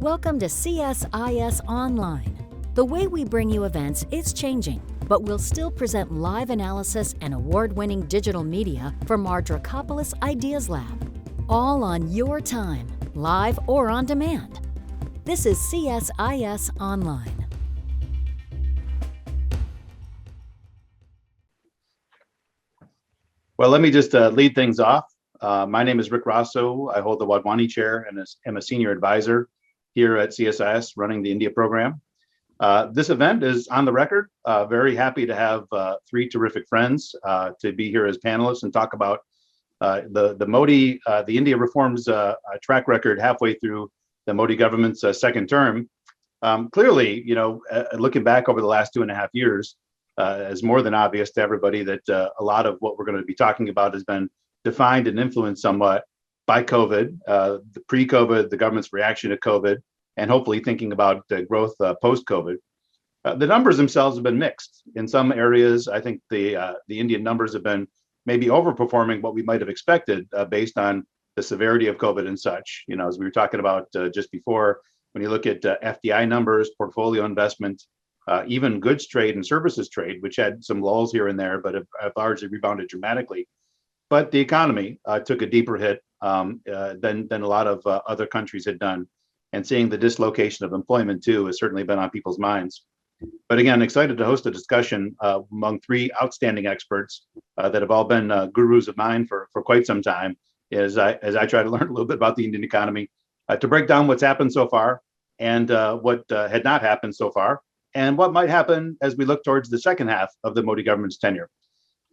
Welcome to CSIS Online. The way we bring you events is changing, but we'll still present live analysis and award-winning digital media from our Dracopolis Ideas Lab. All on your time, live or on demand. This is CSIS Online. Well, let me just lead things off. My name is Richard Rossow. I hold the Wadhwani Chair and am a senior advisor here at CSIS running the India program. This event is on the record. Very happy to have three terrific friends to be here as panelists and talk about the Modi, the India reforms track record halfway through the Modi government's second term. Clearly, looking back over the last 2.5 years, is more than obvious to everybody that a lot of what we're going to be talking about has been defined and influenced somewhat by COVID, the pre-COVID, the government's reaction to COVID, and hopefully thinking about growth post-COVID. The numbers themselves have been mixed. In some areas, I think the Indian numbers have been maybe overperforming what we might have expected based on the severity of COVID and such. As we were talking about just before, when you look at FDI numbers, portfolio investment, even goods trade and services trade, which had some lulls here and there, but have largely rebounded dramatically. But the economy took a deeper hit than a lot of other countries had done. And seeing the dislocation of employment too has certainly been on people's minds. But again, excited to host a discussion among three outstanding experts that have all been gurus of mine for quite some time as I try to learn a little bit about the Indian economy, to break down what's happened so far and what had not happened so far, and what might happen as we look towards the second half of the Modi government's tenure.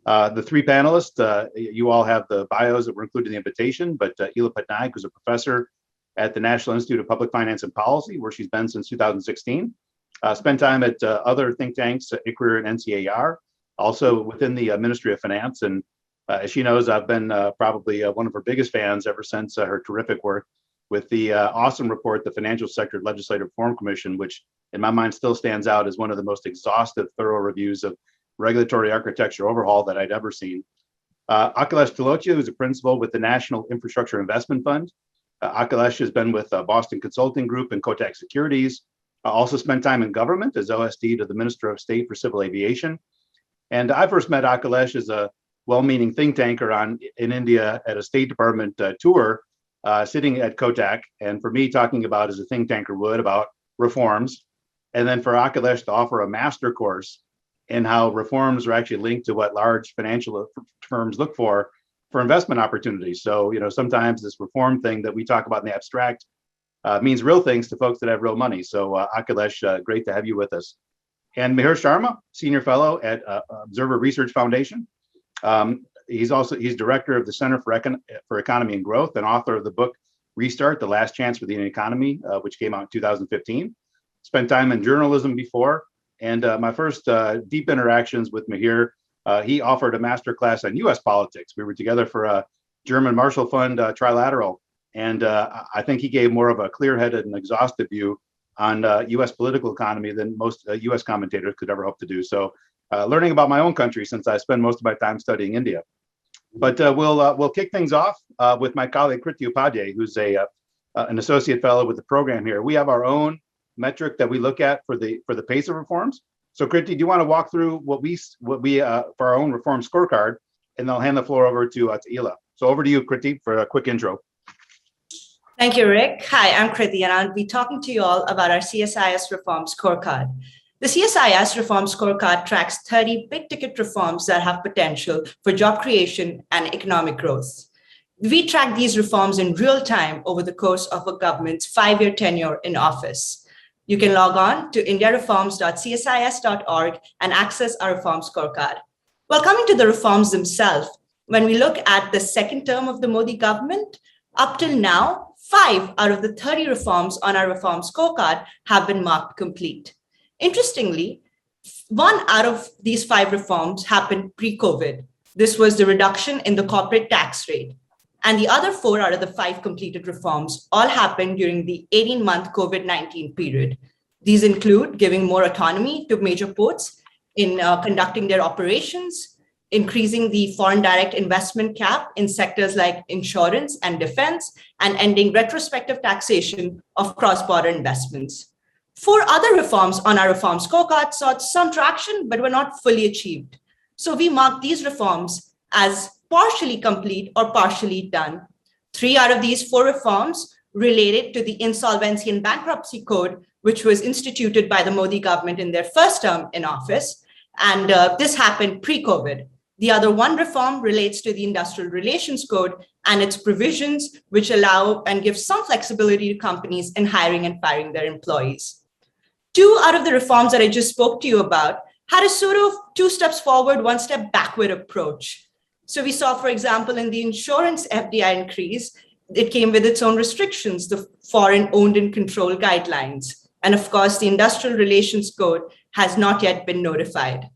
The three panelists, you all have the bios that were included in the invitation, but Ila Patnaik, who's a professor at the National Institute of Public Finance and Policy, where she's been since 2016. Spent time at other think tanks, ICRIR and NCAR, also within the Ministry of Finance. And as she knows, I've been probably one of her biggest fans ever since her terrific work with the awesome report, the Financial Sector Legislative Reform Commission, which in my mind still stands out as one of the most exhaustive, thorough reviews of regulatory architecture overhaul that I'd ever seen. Akhilesh Tilotia, who's a principal with the National Infrastructure Investment Fund. Akhilesh has been with Boston Consulting Group and Kotak Securities. Also spent time in government as OSD to the Minister of State for Civil Aviation. And I first met Akhilesh as a well-meaning think tanker in India at a State Department tour, sitting at Kotak. And for me, talking about, as a think tanker would, about reforms. And then for Akhilesh to offer a master course in how reforms are actually linked to what large financial firms look for investment opportunities. So, sometimes this reform thing that we talk about in the abstract means real things to folks that have real money. So Akhilesh, great to have you with us. And Mihir Sharma, Senior Fellow at Observer Research Foundation. He's Director of the Center for Economy and Growth and author of the book, Restart, The Last Chance for the Indian Economy, which came out in 2015. Spent time in journalism before. And my first deep interactions with Mihir, he offered a master class on U.S. politics. We were together for a German Marshall Fund trilateral. And I think he gave more of a clear-headed and exhaustive view on U.S. political economy than most U.S. commentators could ever hope to do. So learning about my own country, since I spend most of my time studying India. But we'll kick things off with my colleague Kriti Upadhyaya, who's an associate fellow with the program here. We have our own metric that we look at for the pace of reforms. So Kriti, do you want to walk through what we for our own reform scorecard, and I'll hand the floor over to Ila. So over to you, Kriti, for a quick intro. Thank you, Rick. Hi, I'm Kriti, and I'll be talking to you all about our CSIS Reform Scorecard. The CSIS Reform Scorecard tracks 30 big-ticket reforms that have potential for job creation and economic growth. We track these reforms in real time over the course of a government's 5-year tenure in office. You can log on to indiareforms.csis.org and access our reform scorecard. Well, coming to the reforms themselves, when we look at the second term of the Modi government, up till now, 5 out of the 30 reforms on our reform scorecard have been marked complete. Interestingly, 1 out of these 5 reforms happened pre-COVID. This was the reduction in the corporate tax rate. And the other 4 out of the 5 completed reforms all happened during the 18-month COVID-19 period. These include giving more autonomy to major ports in conducting their operations, increasing the foreign direct investment cap in sectors like insurance and defense, and ending retrospective taxation of cross-border investments. 4 other reforms on our reform scorecard saw some traction, but were not fully achieved. So we marked these reforms as partially complete or partially done. 3 out of these 4 reforms related to the Insolvency and Bankruptcy Code, which was instituted by the Modi government in their first term in office. And this happened pre-COVID. The other 1 reform relates to the Industrial Relations Code and its provisions, which allow and give some flexibility to companies in hiring and firing their employees. 2 out of the reforms that I just spoke to you about had a sort of 2 steps forward, 1 step backward approach. So we saw, for example, in the insurance FDI increase, it came with its own restrictions, the foreign owned and controlled guidelines. And of course, the Industrial Relations Code has not yet been notified.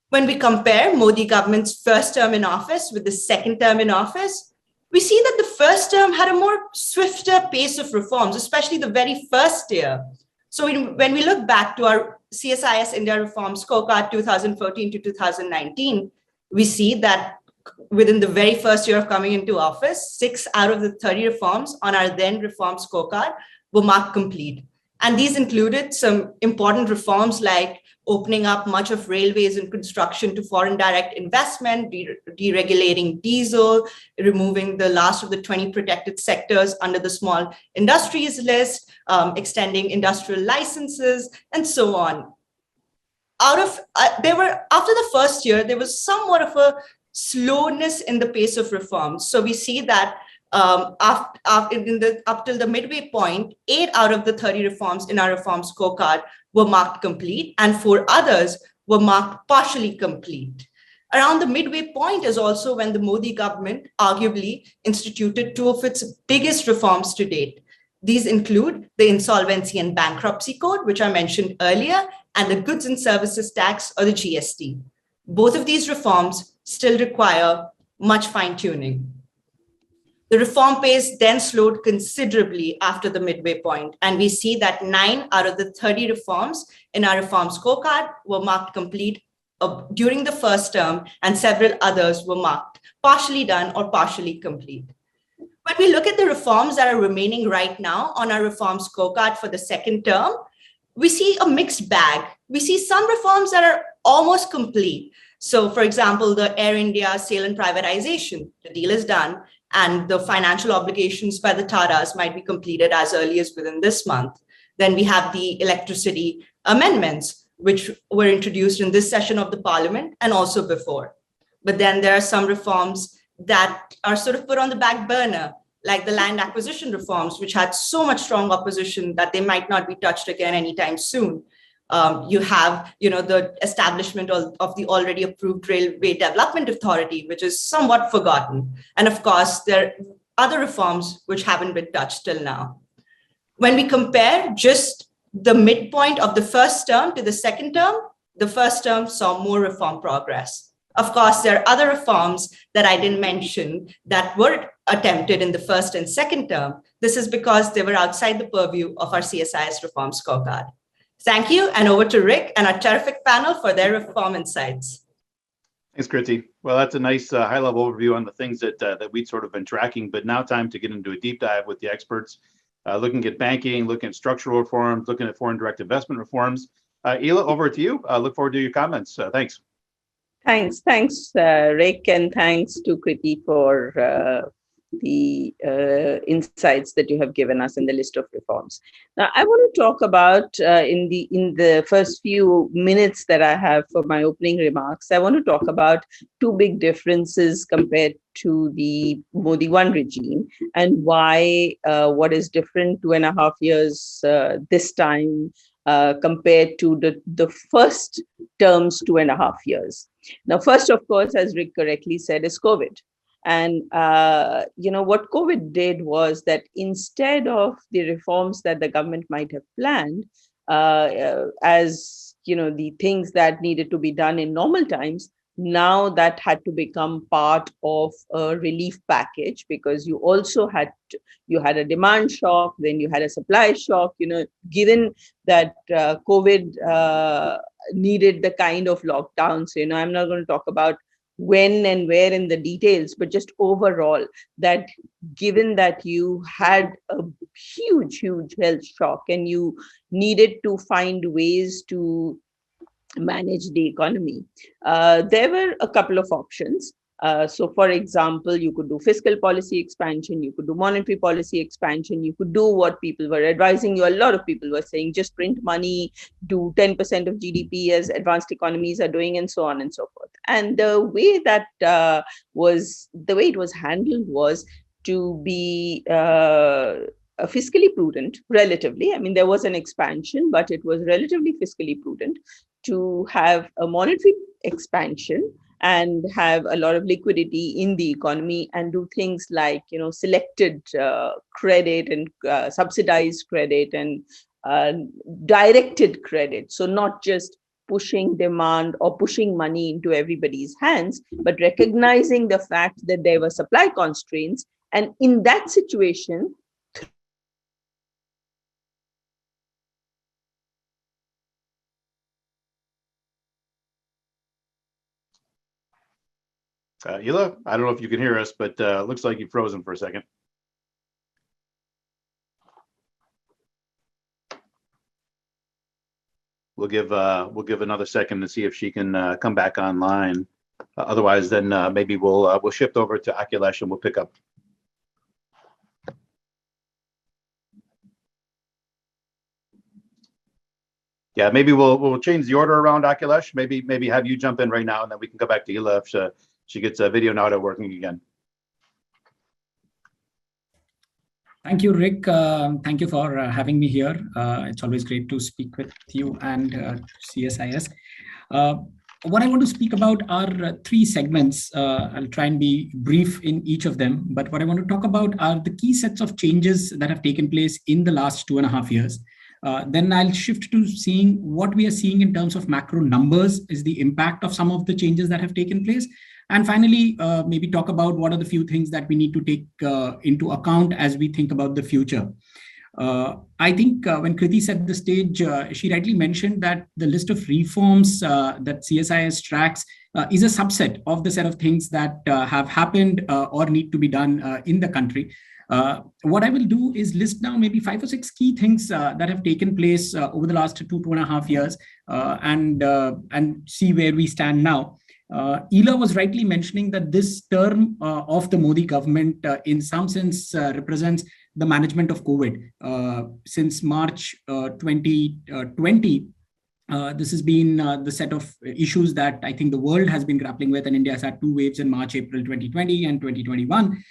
When we compare Modi government's first term in office with the second term in office, we see that the first term had a more swifter pace of reforms, especially the very first year. So when we look back to our CSIS India Reform Scorecard 2014 to 2019, we see that within the very first year of coming into office, 6 out of the 30 reforms on our then reform scorecard were marked complete. And these included some important reforms like opening up much of railways and construction to foreign direct investment, deregulating diesel, removing the last of the 20 protected sectors under the small industries list, extending industrial licenses, and so on. After the first year, there was somewhat of a slowness in the pace of reforms. So we see that up till the midway point, 8 out of the 30 reforms in our reform scorecard were marked complete, and 4 others were marked partially complete. Around the midway point is also when the Modi government arguably instituted 2 of its biggest reforms to date. These include the Insolvency and Bankruptcy Code, which I mentioned earlier, and the Goods and Services Tax, or the GST. Both of these reforms still require much fine-tuning. The reform pace then slowed considerably after the midway point, and we see that 9 out of the 30 reforms in our reform scorecard were marked complete during the first term, and several others were marked partially done or partially complete. When we look at the reforms that are remaining right now on our reform scorecard for the second term, we see a mixed bag. We see some reforms that are almost complete. So, for example, the Air India sale and privatization, the deal is done, and the financial obligations by the Tatas might be completed as early as within this month. Then we have the electricity amendments, which were introduced in this session of the parliament and also before. But then there are some reforms that are sort of put on the back burner, like the land acquisition reforms, which had so much strong opposition that they might not be touched again anytime soon. You have, the establishment of the already approved Railway Development Authority, which is somewhat forgotten. And of course, there are other reforms which haven't been touched till now. When we compare just the midpoint of the first term to the second term, the first term saw more reform progress. Of course, there are other reforms that I didn't mention that were attempted in the first and second term. This is because they were outside the purview of our CSIS Reform Scorecard. Thank you, and over to Rick and our terrific panel for their reform insights. Thanks, Kriti. Well, that's a nice high-level overview on the things that we'd sort of been tracking, but now time to get into a deep dive with the experts, looking at banking, looking at structural reforms, looking at foreign direct investment reforms. Ila, over to you. Look forward to your comments. Thanks. Thanks, Rick, and thanks to Kriti for the insights that you have given us in the list of reforms. Now, I want to talk about in the first few minutes that I have for my opening remarks, I want to talk about 2 big differences compared to the Modi 1 regime, and why what is different 2.5 years this time compared to the first term's 2.5 years. Now, first, of course, as Rick correctly said, is COVID. And, what COVID did was that instead of the reforms that the government might have planned, the things that needed to be done in normal times, now that had to become part of a relief package, because you also had a demand shock, then you had a supply shock, given that COVID needed the kind of lockdown. So, I'm not going to talk about when and where in the details, but just overall, that given that you had a huge health shock and you needed to find ways to manage the economy, there were a couple of options. So, for example, you could do fiscal policy expansion, you could do monetary policy expansion, you could do what people were advising you. A lot of people were saying just print money, do 10% of GDP as advanced economies are doing, and so on and so forth. And the way that the way it was handled was to be fiscally prudent, relatively. I mean, there was an expansion, but it was relatively fiscally prudent to have a monetary expansion and have a lot of liquidity in the economy and do things like, selected credit and subsidized credit and directed credit. So not just pushing demand or pushing money into everybody's hands, but recognizing the fact that there were supply constraints. And in that situation, Ila, I don't know if you can hear us, but looks like you've frozen for a second. We'll give another second to see if she can come back online. Otherwise, then maybe we'll shift over to Akhilesh and we'll pick up. Yeah, maybe we'll change the order around, Akhilesh. Maybe have you jump in right now, and then we can go back to Ila if she gets a video now working again. Thank you, Rick. Thank you for having me here. It's always great to speak with you and CSIS. What I want to speak about are three segments. I'll try and be brief in each of them. But what I want to talk about are the key sets of changes that have taken place in the last 2.5 years. Then I'll shift to seeing what we are seeing in terms of macro numbers, is the impact of some of the changes that have taken place. And finally, maybe talk about what are the few things that we need to take into account as we think about the future. I think when Kriti set the stage, she rightly mentioned that the list of reforms that CSIS tracks is a subset of the set of things that have happened or need to be done in the country. What I will do is list down maybe 5 or 6 key things that have taken place over the last 2.5 years and see where we stand now. Ila was rightly mentioning that this term of the Modi government in some sense represents the management of COVID. Since March 2020, this has been the set of issues that I think the world has been grappling with, and India has had 2 waves in March, April 2020 and 2021.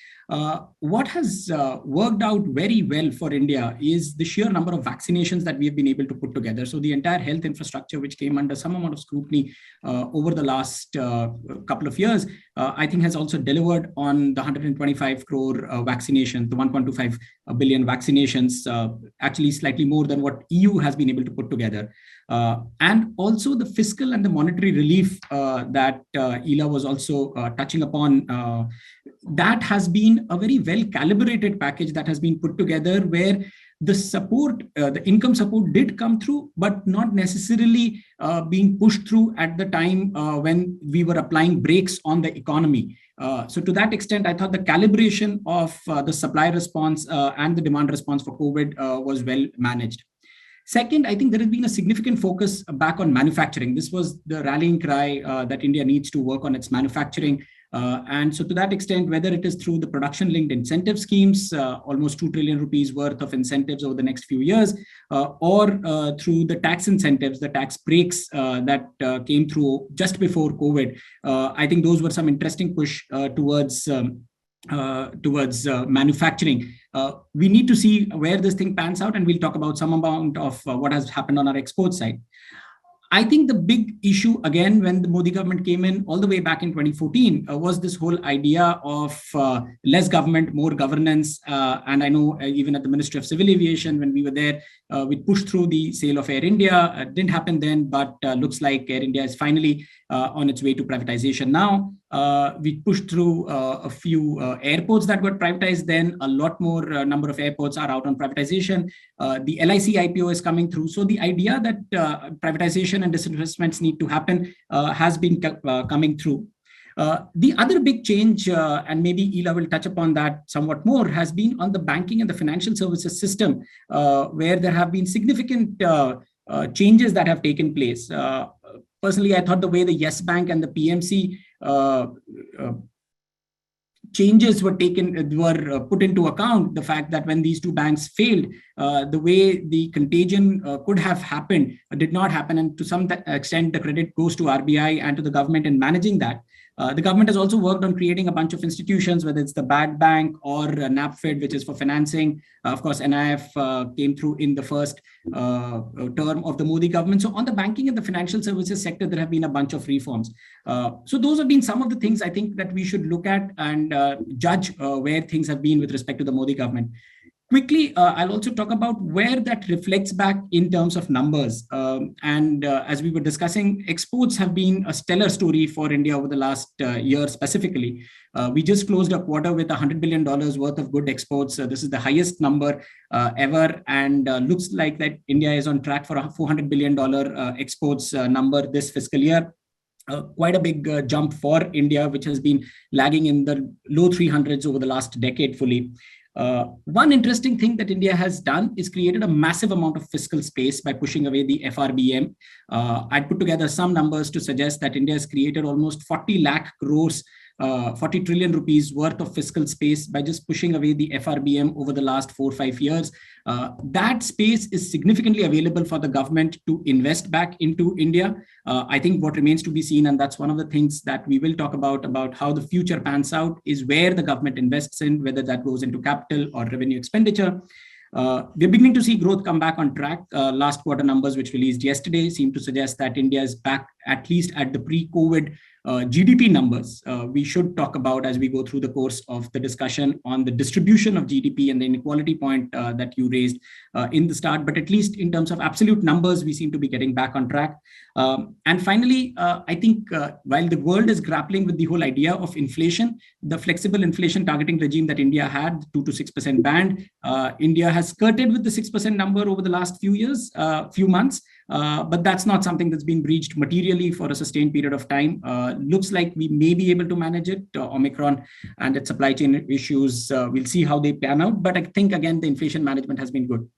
What has worked out very well for India is the sheer number of vaccinations that we have been able to put together. So the entire health infrastructure, which came under some amount of scrutiny over the last couple of years, I think has also delivered on the 125 crore vaccinations, the 1.25 billion vaccinations, actually slightly more than what EU has been able to put together. And also the fiscal and the monetary relief that Ila was also touching upon, that has been a very well calibrated package that has been put together, where the support, the income support did come through, but not necessarily being pushed through at the time when we were applying brakes on the economy. So to that extent, I thought the calibration of the supply response and the demand response for COVID was well managed. Second, I think there has been a significant focus back on manufacturing. This was the rallying cry that India needs to work on its manufacturing. And so to that extent, whether it is through the production-linked incentive schemes, almost 2 trillion rupees worth of incentives over the next few years, or through the tax incentives, the tax breaks that came through just before COVID, I think those were some interesting push towards manufacturing. We need to see where this thing pans out, and we'll talk about some amount of what has happened on our export side. I think the big issue, again, when the Modi government came in all the way back in 2014, was this whole idea of less government, more governance. And I know even at the Ministry of Civil Aviation, when we were there, we pushed through the sale of Air India. It didn't happen then, but looks like Air India is finally on its way to privatization now. We pushed through a few airports that got privatized then. A lot more number of airports are out on privatization. The LIC IPO is coming through. So the idea that privatization and disinvestments need to happen has been coming through. The other big change, and maybe Ila will touch upon that somewhat more, has been on the banking and the financial services system, where there have been significant changes that have taken place. Personally, I thought the way the Yes Bank and the PMC changes were put into account, the fact that when these two banks failed, the way the contagion could have happened did not happen, and to some extent the credit goes to RBI and to the government in managing that. The government has also worked on creating a bunch of institutions, whether it's the Bad Bank or NAPFID, which is for financing. Of course, NIF came through in the first term of the Modi government. So on the banking and the financial services sector, there have been a bunch of reforms. So those have been some of the things I think that we should look at and judge where things have been with respect to the Modi government. Quickly, I'll also talk about where that reflects back in terms of numbers. As we were discussing, exports have been a stellar story for India over the last year specifically. We just closed a quarter with $100 billion worth of good exports. This is the highest number ever, and looks like that India is on track for a $400 billion exports number this fiscal year. Quite a big jump for India, which has been lagging in the low 300s over the last decade fully. One interesting thing that India has done is created a massive amount of fiscal space by pushing away the FRBM. I put together some numbers to suggest that India has created almost 40 lakh crores, 40 trillion rupees worth of fiscal space by just pushing away the FRBM over the last 4 or 5 years. That space is significantly available for the government to invest back into India. I think what remains to be seen, and that's one of the things that we will talk about how the future pans out, is where the government invests in, whether that goes into capital or revenue expenditure. We're beginning to see growth come back on track. Last quarter numbers, which released yesterday, seem to suggest that India is back at least at the pre-COVID GDP numbers. We should talk about, as we go through the course of the discussion, on the distribution of GDP and the inequality point that you raised in the start. But at least in terms of absolute numbers, we seem to be getting back on track. And finally, I think while the world is grappling with the whole idea of inflation, the flexible inflation targeting regime that India had, 2 to 6% band, India has skirted with the 6% number over the last few months. But that's not something that's been breached materially for a sustained period of time. Looks like we may be able to manage it. Omicron and its supply chain issues, we'll see how they pan out. But I think, again, the inflation management has been good.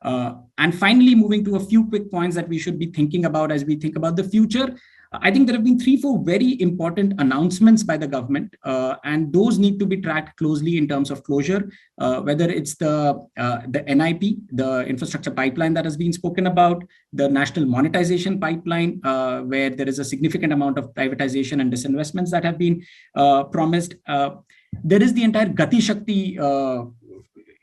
And finally, moving to a few quick points that we should be thinking about as we think about the future. I think there have been 3-4 very important announcements by the government, and those need to be tracked closely in terms of closure, whether it's the NIP, the infrastructure pipeline that has been spoken about, the national monetization pipeline, where there is a significant amount of privatization and disinvestments that have been promised. There is the entire Gati Shakti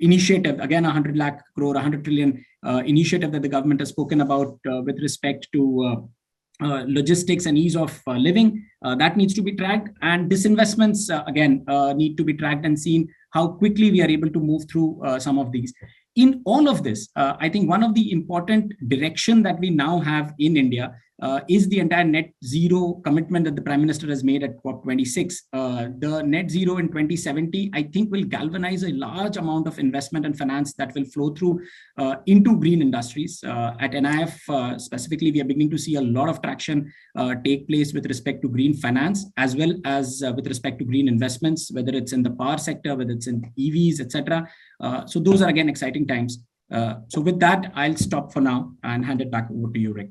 initiative, again, 100 lakh crore, 100 trillion initiative that the government has spoken about with respect to logistics and ease of living. That needs to be tracked, and disinvestments again need to be tracked and seen how quickly we are able to move through some of these. In all of this, I think one of the important direction that we now have in India is the entire net zero commitment that the Prime Minister has made at COP26. The net zero in 2070, I think, will galvanize a large amount of investment and finance that will flow through into green industries. At NIF specifically, we are beginning to see a lot of traction take place with respect to green finance, as well as with respect to green investments, whether it's in the power sector, whether it's in EVs, etc. So those are, again, exciting times. So with that, I'll stop for now and hand it back over to you, Rick.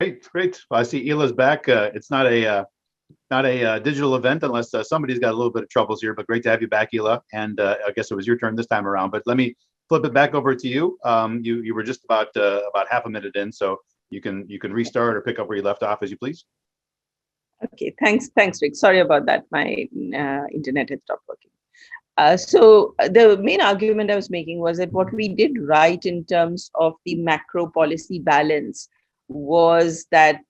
Great. Well, I see Ila's back. It's not a digital event unless somebody's got a little bit of troubles here, but great to have you back, Ila. And I guess it was your turn this time around, but let me flip it back over to you. You were just about half a minute in, so you can restart or pick up where you left off as you please. Okay, thanks, Rick. Sorry about that. My internet had stopped working. So the main argument I was making was that what we did right in terms of the macro policy balance was that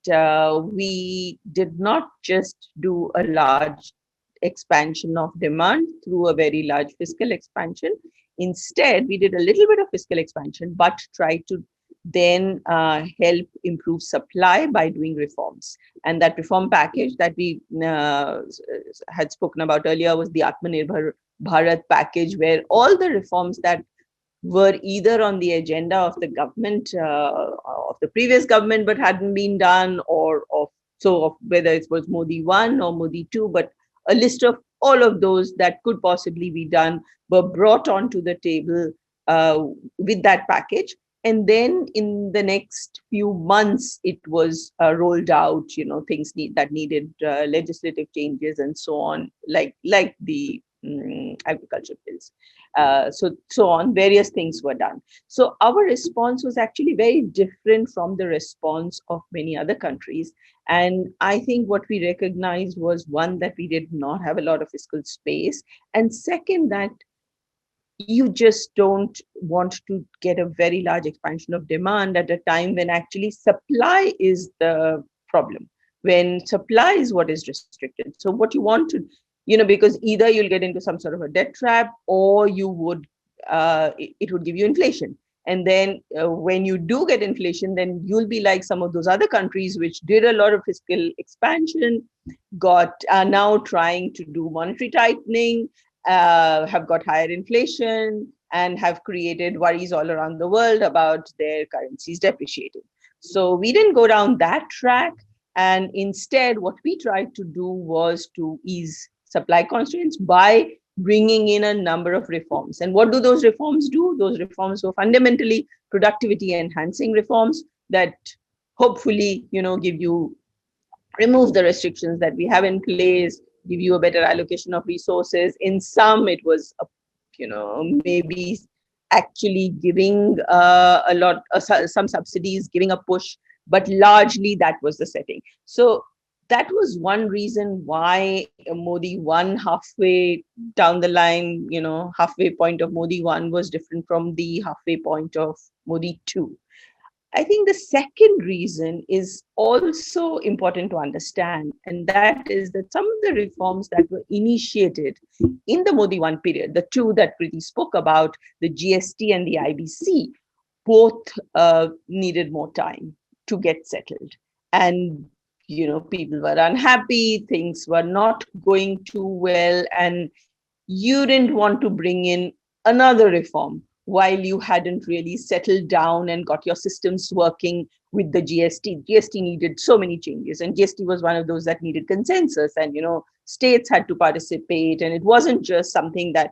we did not just do a large expansion of demand through a very large fiscal expansion. Instead, we did a little bit of fiscal expansion, but tried to then help improve supply by doing reforms. And that reform package that we had spoken about earlier was the Atmanirbhar Bharat package, where all the reforms that were either on the agenda of the government, of the previous government, but hadn't been done, or of So whether it was Modi 1 or Modi 2, but a list of all of those that could possibly be done were brought onto the table with that package. And then in the next few months, it was rolled out, things that needed legislative changes and so on, like the agriculture bills. So on, various things were done. So our response was actually very different from the response of many other countries. And I think what we recognized was, one, that we did not have a lot of fiscal space. And second, that you just don't want to get a very large expansion of demand at a time when actually supply is the problem, when supply is what is restricted. So what you want to, because either you'll get into some sort of a debt trap, or you would, it would give you inflation. And then when you do get inflation, then you'll be like some of those other countries which did a lot of fiscal expansion, are now trying to do monetary tightening, have got higher inflation, and have created worries all around the world about their currencies depreciating. So we didn't go down that track. And instead, what we tried to do was to ease supply constraints by bringing in a number of reforms. And what do those reforms do? Those reforms were fundamentally productivity enhancing reforms that hopefully, remove the restrictions that we have in place, give you a better allocation of resources. In some, it was, maybe actually giving some subsidies, giving a push, but largely that was the setting. So that was one reason why Modi 1 halfway down the line, halfway point of Modi 1 was different from the halfway point of Modi 2. I think the second reason is also important to understand, and that is that some of the reforms that were initiated in the Modi 1 period, the two that Kriti spoke about, the GST and the IBC, both needed more time to get settled. And people were unhappy, things were not going too well, and you didn't want to bring in another reform while you hadn't really settled down and got your systems working with the GST. GST needed so many changes, and GST was one of those that needed consensus, and states had to participate, and it wasn't just something that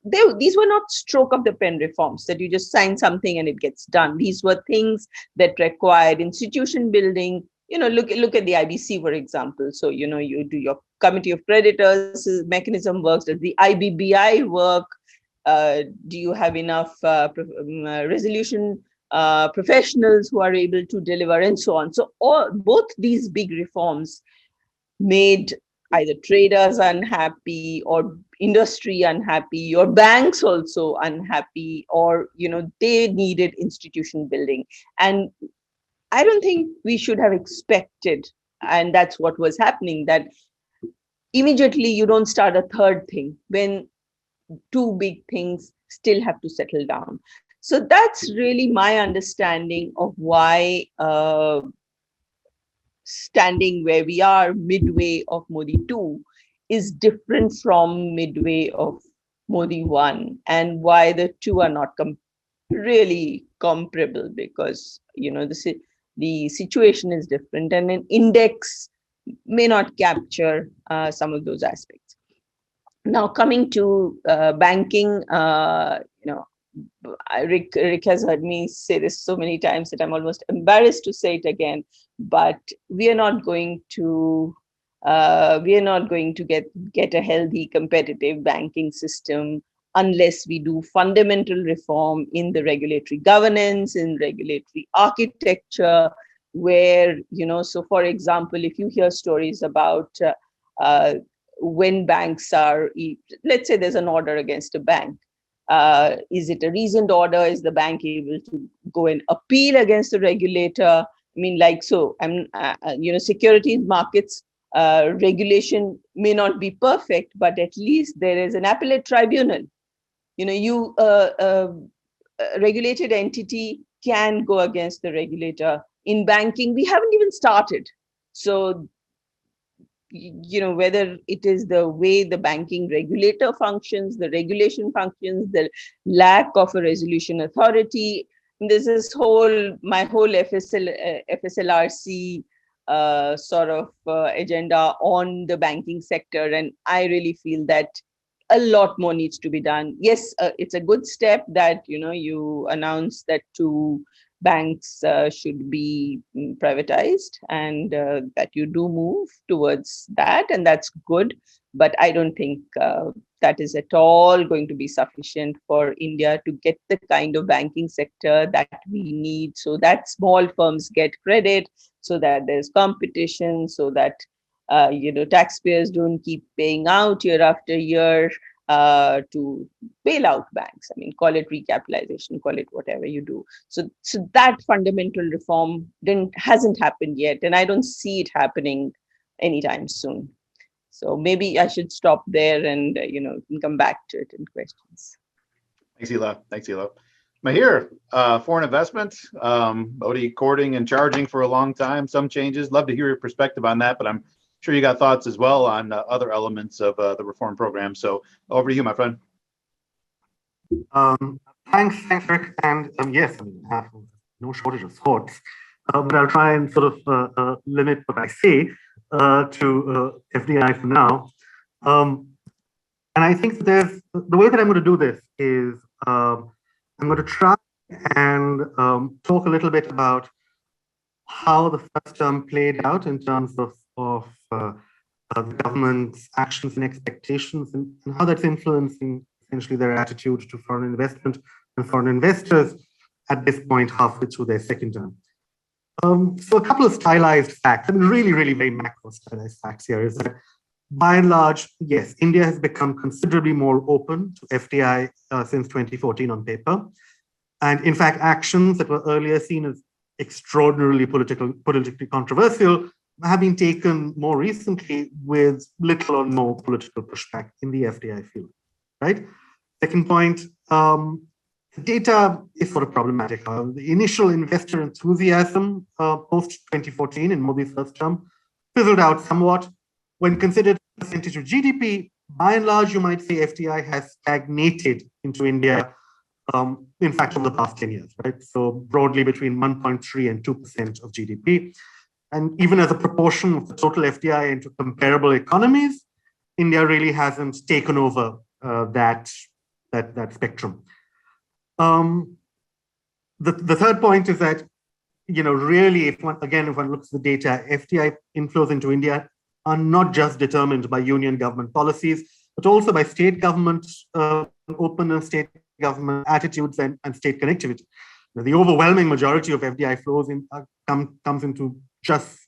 these were not stroke of the pen reforms that you just sign something and it gets done. These were things that required institution building. Look at the IBC, for example. So, you do your committee of creditors mechanism works. Does the IBBI work? Do you have enough resolution professionals who are able to deliver, and so on? So both these big reforms made either traders unhappy, or industry unhappy, or banks also unhappy, or they needed institution building. And I don't think we should have expected, and that's what was happening, that immediately you don't start a third thing when two big things still have to settle down. So that's really my understanding of why standing where we are midway of Modi 2 is different from midway of Modi 1, and why the two are not really comparable, because the situation is different, and an index may not capture some of those aspects. Now, coming to banking, Rick has heard me say this so many times that I'm almost embarrassed to say it again. But we are not going to get a healthy, competitive banking system unless we do fundamental reform in the regulatory governance, in regulatory architecture, where, so for example, if you hear stories about when banks are, let's say there's an order against a bank, is it a reasoned order? Is the bank able to go and appeal against the regulator? Securities markets regulation may not be perfect, but at least there is an appellate tribunal. A regulated entity can go against the regulator. In banking, we haven't even started. So, whether it is the way the banking regulator functions, the regulation functions, the lack of a resolution authority, my whole FSLRC sort of agenda on the banking sector. And I really feel that a lot more needs to be done. Yes, it's a good step that, you announce that two banks should be privatized, and that you do move towards that, and that's good. But I don't think that is at all going to be sufficient for India to get the kind of banking sector that we need, so that small firms get credit, so that there's competition, so that taxpayers don't keep paying out year after year to bail out banks. I mean, call it recapitalization, call it whatever you do. So that fundamental reform hasn't happened yet, and I don't see it happening anytime soon. So maybe I should stop there and can come back to it in questions. Thanks, Ila. Mihir, foreign investment, Modi courting and charging for a long time, some changes. Love to hear your perspective on that, but I'm sure you got thoughts as well on other elements of the reform program. So over to you, my friend. Thanks, Rick. And yes, I have no shortage of thoughts, but I'll try and sort of limit what I say to FDI for now. And I think the way that I'm going to do this is I'm going to try and talk a little bit about how the first term played out in terms of the government's actions and expectations, and how that's influencing essentially their attitude to foreign investment and foreign investors at this point, halfway through their second term. So a couple of stylized facts, really, really very macro stylized facts here, is that by and large, yes, India has become considerably more open to FDI since 2014 on paper. And in fact, actions that were earlier seen as extraordinarily politically controversial have been taken more recently with little or no political pushback in the FDI field, right? Second point, the data is sort of problematic. The initial investor enthusiasm post-2014 in Modi's first term fizzled out somewhat. When considered percentage of GDP, by and large, you might say FDI has stagnated into India, in fact, over the past 10 years, right? So broadly between 1.3 and 2% of GDP. And even as a proportion of the total FDI into comparable economies, India really hasn't taken over that spectrum. The third point is that, really, if one looks at the data, FDI inflows into India are not just determined by union government policies, but also by state government openness, state government attitudes, and state connectivity. Now, the overwhelming majority of FDI flows comes into just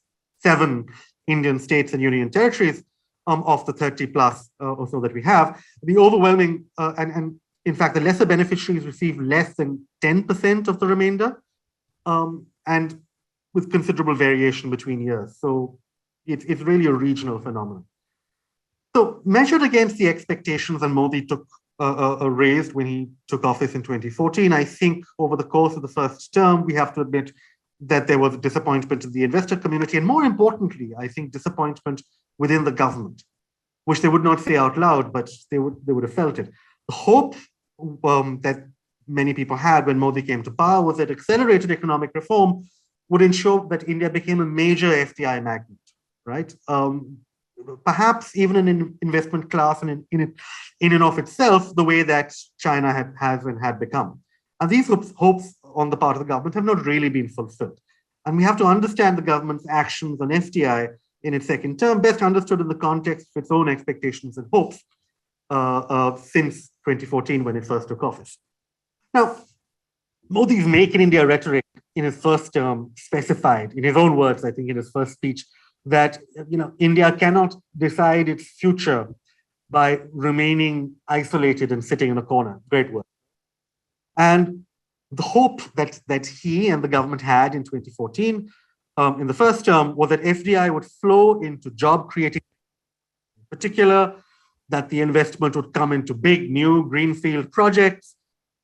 7 Indian states and union territories of the 30 plus or so that we have. The overwhelming, and in fact, the lesser beneficiaries receive less than 10% of the remainder, and with considerable variation between years. So it's really a regional phenomenon. So measured against the expectations that Modi raised when he took office in 2014, I think over the course of the first term, we have to admit that there was disappointment in the investor community, and more importantly, I think disappointment within the government, which they would not say out loud, but they would have felt it. The hope that many people had when Modi came to power was that accelerated economic reform would ensure that India became a major FDI magnet, right? Perhaps even an investment class in and of itself, the way that China has and had become. And these hopes on the part of the government have not really been fulfilled. And we have to understand the government's actions on FDI in its second term, best understood in the context of its own expectations and hopes since 2014 when it first took office. Now, Modi's Make in India rhetoric in his first term specified, in his own words, I think in his first speech, that India cannot decide its future by remaining isolated and sitting in a corner. Great word. And the hope that he and the government had in 2014, in the first term, was that FDI would flow into job creating, in particular, that the investment would come into big new greenfield projects,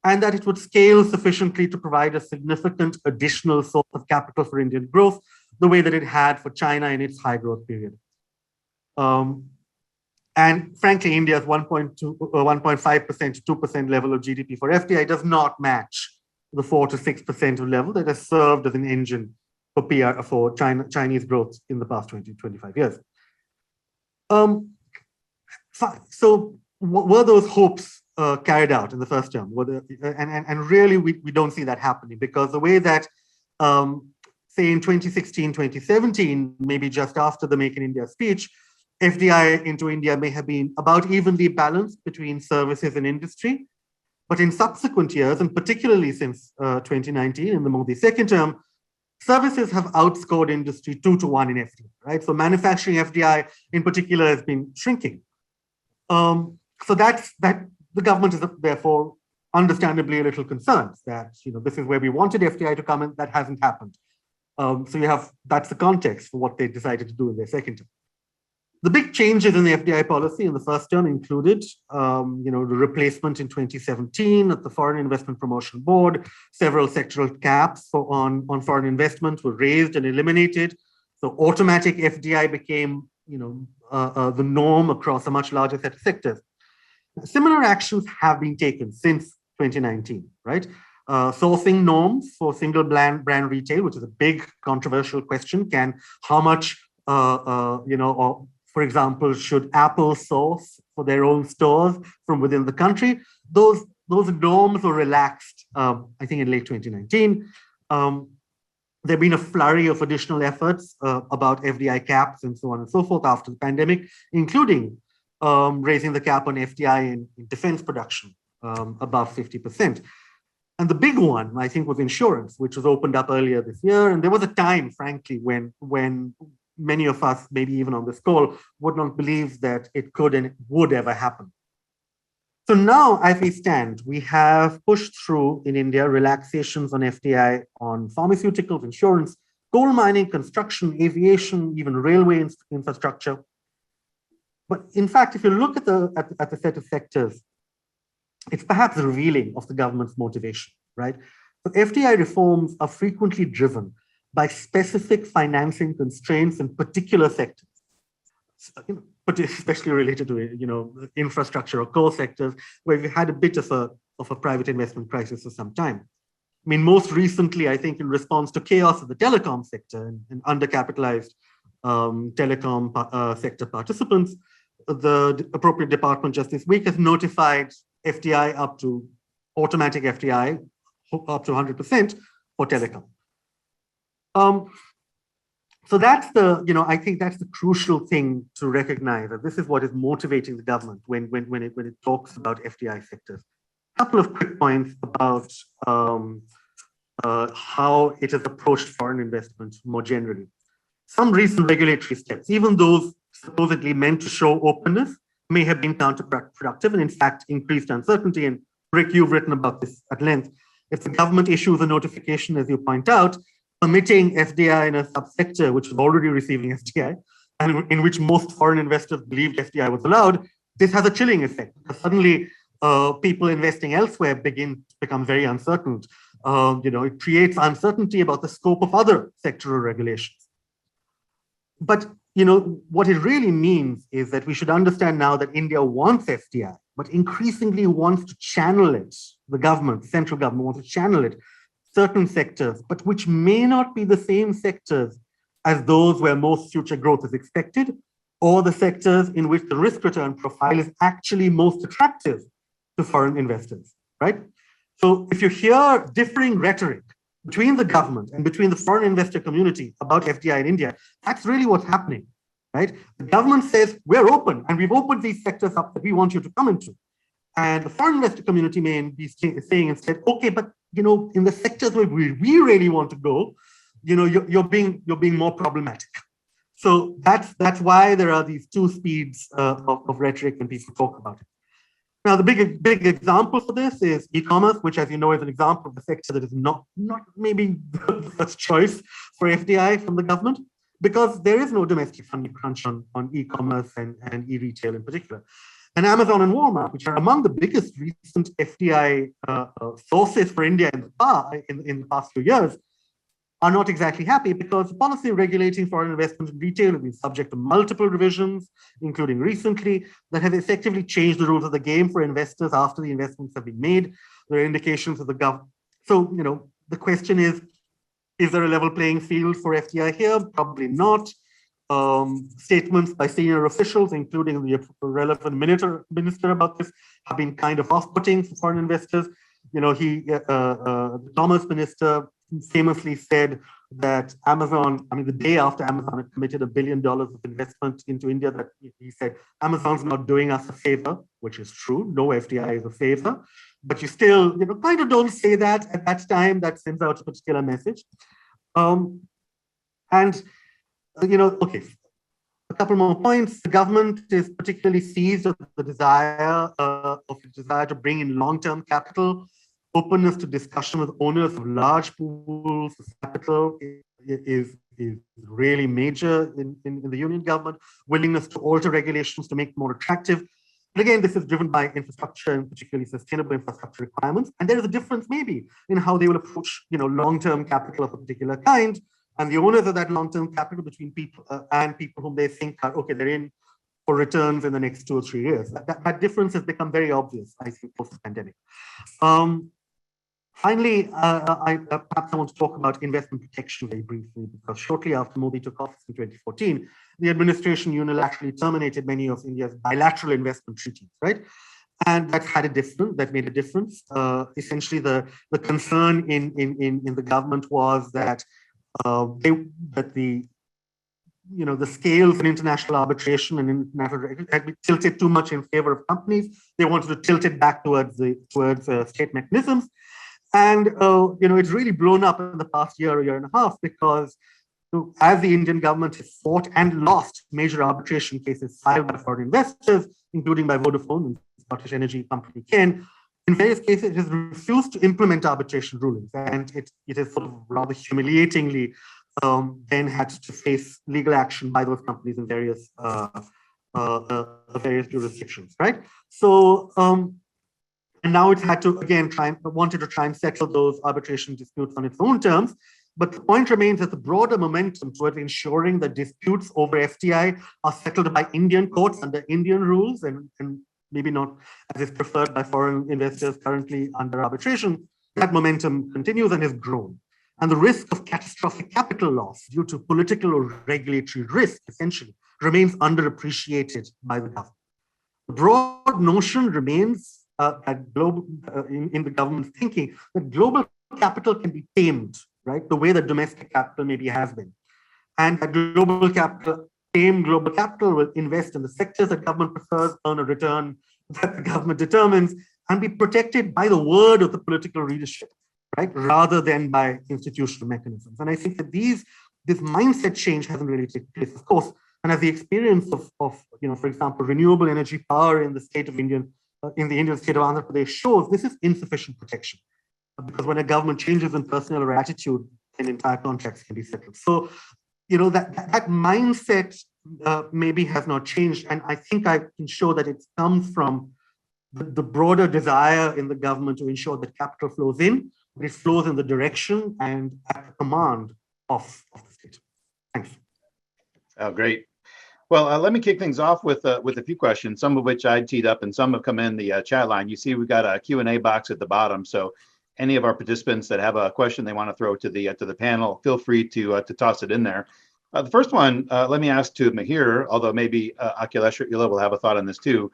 and that it would scale sufficiently to provide a significant additional source of capital for Indian growth, the way that it had for China in its high growth period. And frankly, India's 1.5% to 2% level of GDP for FDI does not match the 4 to 6% level that has served as an engine for Chinese growth in the past 20-25 years. So were those hopes carried out in the first term? And really, we don't see that happening, because the way that, say in 2016, 2017, maybe just after the Make in India speech, FDI into India may have been about evenly balanced between services and industry. But in subsequent years, and particularly since 2019 in the Modi second term, services have outscored industry 2-to-1 in FDI, right? So manufacturing FDI in particular has been shrinking. So that's the government is therefore understandably a little concerned that, this is where we wanted FDI to come in, that hasn't happened. So that's the context for what they decided to do in their second term. The big changes in the FDI policy in the first term included, the replacement in 2017 at the Foreign Investment Promotion Board. Several sectoral caps on foreign investment were raised and eliminated. So automatic FDI became, the norm across a much larger set of sectors. Similar actions have been taken since 2019, right? Sourcing norms for single brand retail, which is a big controversial question. How much, for example, should Apple source for their own stores from within the country? Those norms were relaxed, I think, in late 2019. There have been a flurry of additional efforts about FDI caps and so on and so forth after the pandemic, including raising the cap on FDI in defense production above 50%. And the big one, I think, was insurance, which was opened up earlier this year. And there was a time, frankly, when many of us, maybe even on this call, would not believe that it could and it would ever happen. So now, as we stand, we have pushed through in India relaxations on FDI on pharmaceuticals, insurance, coal mining, construction, aviation, even railway infrastructure. But in fact, if you look at the set of sectors, it's perhaps revealing of the government's motivation, right? So FDI reforms are frequently driven by specific financing constraints in particular sectors, but especially related to infrastructure or core sectors, where we've had a bit of a private investment crisis for some time. I mean, most recently, I think, in response to chaos of the telecom sector and undercapitalized telecom sector participants, the appropriate department just this week has notified FDI up to automatic FDI up to 100% for telecom. So that's I think that's the crucial thing to recognize, that this is what is motivating the government when it talks about FDI sectors. A couple of quick points about how it has approached foreign investment more generally. Some recent regulatory steps, even those supposedly meant to show openness, may have been counterproductive and in fact increased uncertainty. And Rick, you've written about this at length. If the government issues a notification, as you point out, permitting FDI in a subsector which was already receiving FDI, and in which most foreign investors believed FDI was allowed, this has a chilling effect. Suddenly, people investing elsewhere become very uncertain. It creates uncertainty about the scope of other sectoral regulations. But what it really means is that we should understand now that India wants FDI, but increasingly wants to channel it. The government, the central government, wants to channel it certain sectors, but which may not be the same sectors as those where most future growth is expected, or the sectors in which the risk return profile is actually most attractive to foreign investors, right? So if you hear differing rhetoric between the government and between the foreign investor community about FDI in India, that's really what's happening, right? The government says, we're open and we've opened these sectors up that we want you to come into. And the foreign investor community may be saying instead, okay, but in the sectors where we really want to go, you're being more problematic. So that's why there are these two speeds of rhetoric when people talk about it. Now, the big example for this is e-commerce, which, as you know, is an example of a sector that is not maybe the first choice for FDI from the government, because there is no domestic funding crunch on e-commerce and e-retail in particular. And Amazon and Walmart, which are among the biggest recent FDI sources for India in the past few years, are not exactly happy because policy regulating foreign investment in retail has been subject to multiple revisions, including recently, that have effectively changed the rules of the game for investors after the investments have been made. There are indications of the government. So, the question is, Is there a level playing field for FDI here? Probably not. Statements by senior officials, including the relevant minister about this, have been kind of off-putting for foreign investors. The Commerce Minister famously said that Amazon, the day after Amazon had committed $1 billion of investment into India, that he said, Amazon's not doing us a favor, which is true. No FDI is a favor. But you still, kind of don't say that at that time. That sends out a particular message. Okay, a couple more points. The government is particularly seized of the desire to bring in long-term capital. Openness to discussion with owners of large pools of capital is really major in the union government. Willingness to alter regulations to make it more attractive. But again, this is driven by infrastructure and particularly sustainable infrastructure requirements. And there is a difference maybe in how they will approach, long-term capital of a particular kind. And the owners of that long-term capital between people and people whom they think are, okay, they're in for returns in the next 2 or 3 years. That difference has become very obvious, I think, post-pandemic. Finally, perhaps I want to talk about investment protection very briefly, because shortly after Modi took office in 2014, the administration unilaterally terminated many of India's bilateral investment treaties, right? And that made a difference. Essentially, the concern in the government was that the scales in international arbitration and international had been tilted too much in favor of companies. They wanted to tilt it back towards state mechanisms. And it's really blown up in the past year and a half, because as the Indian government has fought and lost major arbitration cases filed by foreign investors, including by Vodafone and Scottish energy company Ken, in various cases, it has refused to implement arbitration rulings, and it has sort of rather humiliatingly then had to face legal action by those companies in various jurisdictions, right? So, and now it's had to again wanted to try and settle those arbitration disputes on its own terms. But the point remains that the broader momentum towards ensuring that disputes over FDI are settled by Indian courts under Indian rules and maybe not as is preferred by foreign investors currently under arbitration, that momentum continues and has grown. And the risk of catastrophic capital loss due to political or regulatory risk, essentially, remains underappreciated by the government. The broad notion remains in the government's thinking that global capital can be tamed, right? The way that domestic capital maybe has been. And that global capital will invest in the sectors that government prefers, earn a return that the government determines, and be protected by the word of the political leadership, right? Rather than by institutional mechanisms. And I think that this mindset change hasn't really taken place, of course. And as the experience of for example, renewable energy power in the Indian state of Andhra Pradesh shows, this is insufficient protection. Because when a government changes in personnel or attitude, then entire contracts can be settled. So, that mindset maybe has not changed. And I think I can show that it comes from the broader desire in the government to ensure that capital flows in, but it flows in the direction and at the command of the state. Thanks. Oh, great. Well, let me kick things off with a few questions, some of which I teed up and some have come in the chat line. You see we've got a Q&A box at the bottom. So any of our participants that have a question they want to throw to the panel, feel free to toss it in there. The first one, let me ask to Mihir, although maybe Akhilesh or Ila will have a thought on this too.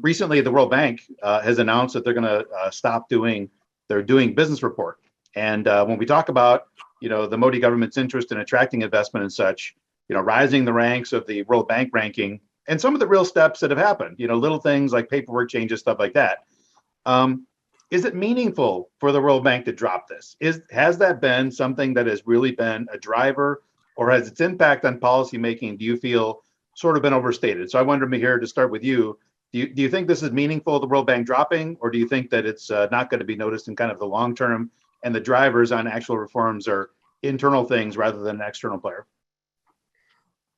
Recently, the World Bank has announced that they're going to stop doing their doing business report. And when we talk about, the Modi government's interest in attracting investment and such, rising the ranks of the World Bank ranking, and some of the real steps that have happened, little things like paperwork changes, stuff like that. Is it meaningful for the World Bank to drop this? Has that been something that has really been a driver, or has its impact on policymaking, do you feel, sort of been overstated? So I wonder, Mihir, to start with you, do you think this is meaningful, the World Bank dropping, or do you think that it's not going to be noticed in kind of the long term, and the drivers on actual reforms are internal things rather than an external player?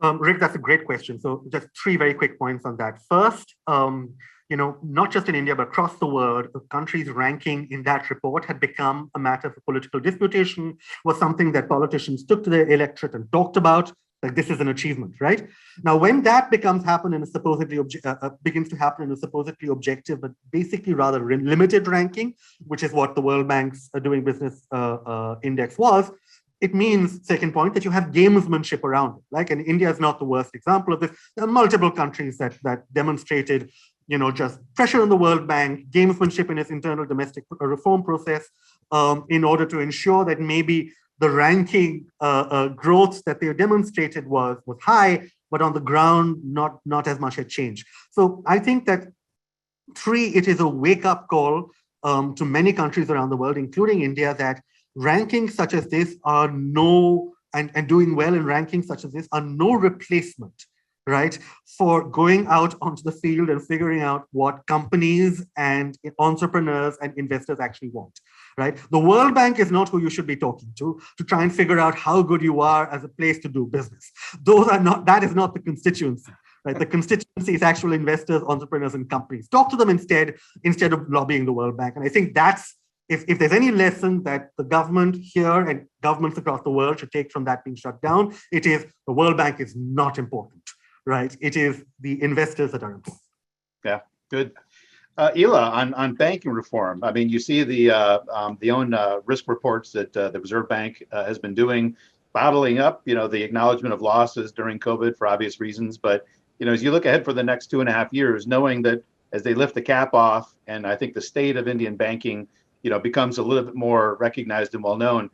Rick, that's a great question. So just 3 very quick points on that. First, not just in India, but across the world, the country's ranking in that report had become a matter for political disputation, was something that politicians took to their electorate and talked about, like this is an achievement, right? Now, when that begins to happen in a supposedly objective, but basically rather limited ranking, which is what the World Bank's Doing Business Index was, it means, second point, that you have gamesmanship around it. Like, and India is not the worst example of this. There are multiple countries that demonstrated, just pressure on the World Bank, gamesmanship in its internal domestic reform process, in order to ensure that maybe the ranking growth that they demonstrated was high, but on the ground, not as much had changed. So I think that it is a wake-up call to many countries around the world, including India, that rankings such as this are and doing well in rankings such as this are no replacement, right, for going out onto the field and figuring out what companies and entrepreneurs and investors actually want, right? The World Bank is not who you should be talking to try and figure out how good you are as a place to do business. That is not the constituency. Right? The constituency is actual investors, entrepreneurs, and companies. Talk to them instead of lobbying the World Bank. And I think that's, if there's any lesson that the government here and governments across the world should take from that being shut down, it is the World Bank is not important, right? It is the investors that are important. Yeah, good. Ila, on banking reform, I mean, you see the own risk reports that the Reserve Bank has been doing, bottling up, the acknowledgement of losses during COVID for obvious reasons, but as you look ahead for the next 2.5 years, knowing that as they lift the cap off, and I think the state of Indian banking, becomes a little bit more recognized and well known,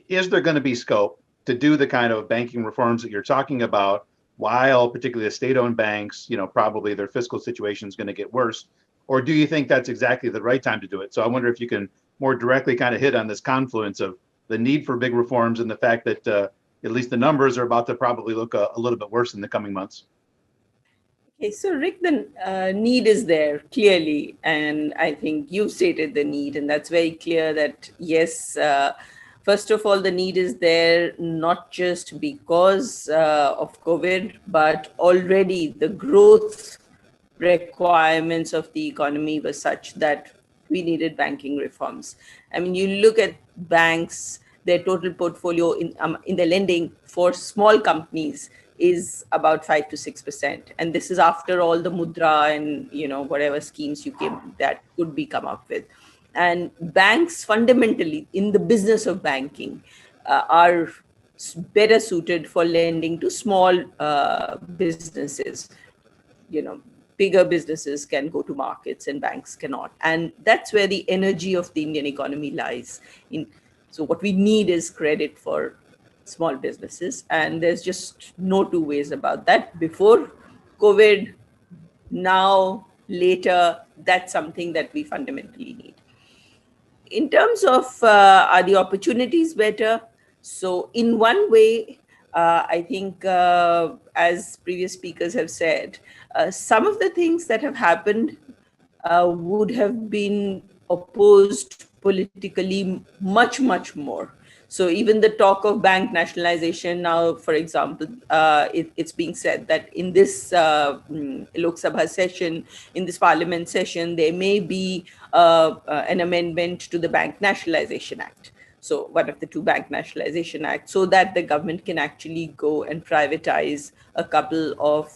is there going to be scope to do the kind of banking reforms that you're talking about, while particularly the state-owned banks, probably their fiscal situation is going to get worse? Or do you think that's exactly the right time to do it? So I wonder if you can more directly kind of hit on this confluence of the need for big reforms and the fact that at least the numbers are about to probably look a little bit worse in the coming months. Okay, so Rick, the need is there clearly, and I think you stated the need, and that's very clear that yes, first of all, the need is there not just because of COVID, but already the growth requirements of the economy were such that we needed banking reforms. I mean, you look at banks, their total portfolio in the lending for small companies is about 5 to 6%. And this is after all the mudra and, whatever schemes that could be come up with. And banks fundamentally in the business of banking are better suited for lending to small businesses. Bigger businesses can go to markets and banks cannot. And that's where the energy of the Indian economy lies. So what we need is credit for small businesses. And there's just no two ways about that. Before COVID, now, later, that's something that we fundamentally need. In terms of are the opportunities better? So in one way, I think as previous speakers have said, some of the things that have happened would have been opposed politically much, much more. So even the talk of bank nationalization now, for example, it's being said that in this Lok Sabha session, in this parliament session, there may be an amendment to the Bank Nationalization Act. So one of the two Bank Nationalization Acts, so that the government can actually go and privatize a couple of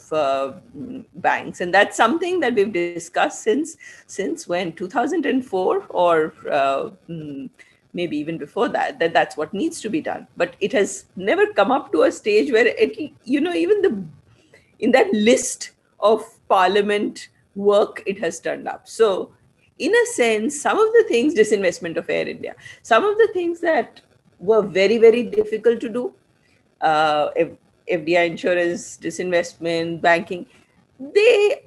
banks. And that's something that we've discussed since when, 2004 or maybe even before that's what needs to be done. But it has never come up to a stage where even in that list of parliament work, it has turned up. So in a sense, some of the things, disinvestment of Air India, some of the things that were very, very difficult to do, FDI insurance, disinvestment, banking, they're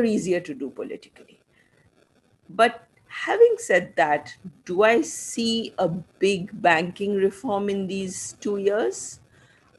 easier to do politically. But having said that, do I see a big banking reform in these 2 years?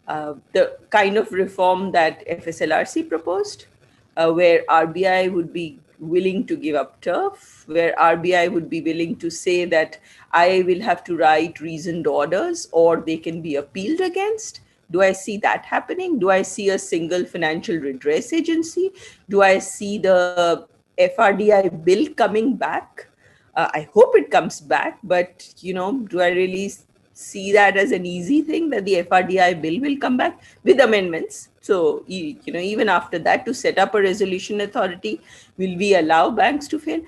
The kind of reform that FSLRC proposed, where RBI would be willing to give up turf, where RBI would be willing to say that I will have to write reasoned orders or they can be appealed against. Do I see that happening? Do I see a single financial redress agency? Do I see the FRDI bill coming back? I hope it comes back, but do I really see that as an easy thing that the FRDI bill will come back with amendments? So, even after that, to set up a resolution authority, will we allow banks to fail?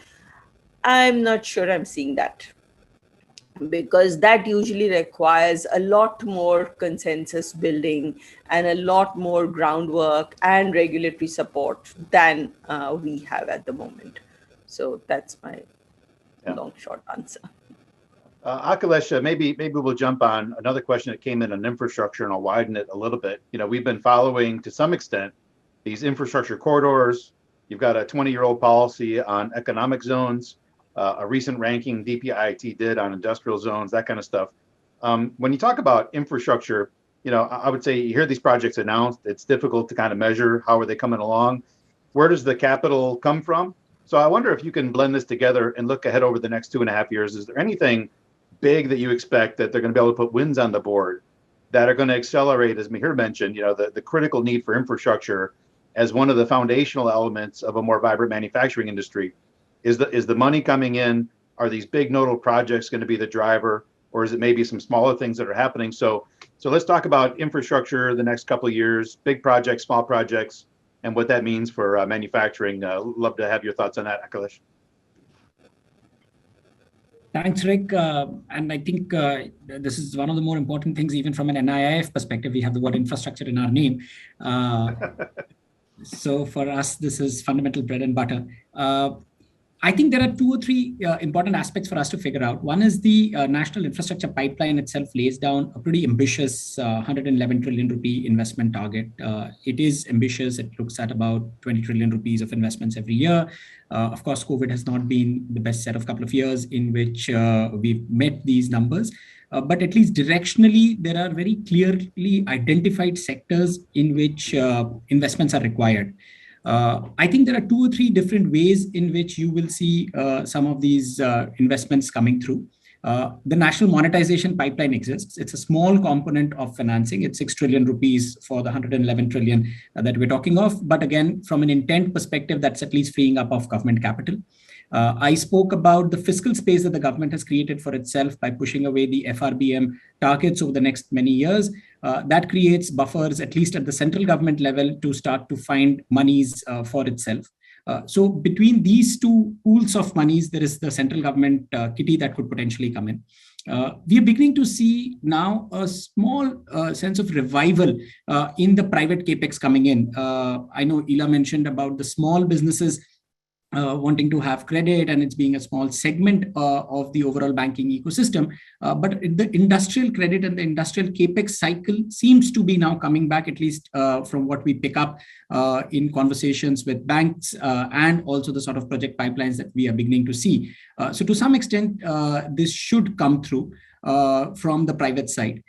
I'm not sure I'm seeing that. because that usually requires a lot more consensus building and a lot more groundwork and regulatory support than we have at the moment. So that's my long, short answer. Akhilesh, maybe we'll jump on another question that came in on infrastructure, and I'll widen it a little bit. We've been following to some extent these infrastructure corridors. You've got a 20-year-old policy on economic zones, a recent ranking DPIIT did on industrial zones, that kind of stuff. When you talk about infrastructure, I would say you hear these projects announced, it's difficult to kind of measure how are they coming along. Where does the capital come from? So I wonder if you can blend this together and look ahead over the next 2.5 years. Is there anything big that you expect that they're going to be able to put wins on the board that are going to accelerate, as Mihir mentioned, the critical need for infrastructure as one of the foundational elements of a more vibrant manufacturing industry? Is the money coming in? Are these big nodal projects going to be the driver, or is it maybe some smaller things that are happening? So let's talk about infrastructure the next couple of years, big projects, small projects, and what that means for manufacturing. Love to have your thoughts on that, Akhilesh. Thanks, Rick. And I think this is one of the more important things, even from an NIIF perspective. We have the word infrastructure in our name. So for us, this is fundamental bread and butter. I think there are 2 or 3 important aspects for us to figure out. One is the national infrastructure pipeline itself lays down a pretty ambitious 111 trillion rupee investment target. It is ambitious. It looks at about 20 trillion rupees of investments every year. Of course, COVID has not been the best set of couple of years in which we've met these numbers. But at least directionally, there are very clearly identified sectors in which investments are required. I think there are 2 or 3 different ways in which you will see some of these investments coming through. The national monetization pipeline exists. It's a small component of financing. It's 6 trillion rupees for the 111 trillion that we're talking of. But again, from an intent perspective, that's at least freeing up of government capital. I spoke about the fiscal space that the government has created for itself by pushing away the FRBM targets over the next many years. That creates buffers, at least at the central government level, to start to find monies for itself. So between these 2 pools of monies, there is the central government kitty that could potentially come in. We are beginning to see now a small sense of revival in the private capex coming in. I know Ila mentioned about the small businesses wanting to have credit, and it's being a small segment of the overall banking ecosystem. But the industrial credit and the industrial capex cycle seems to be now coming back, at least from what we pick up in conversations with banks and also the sort of project pipelines that we are beginning to see. So to some extent, this should come through from the private side.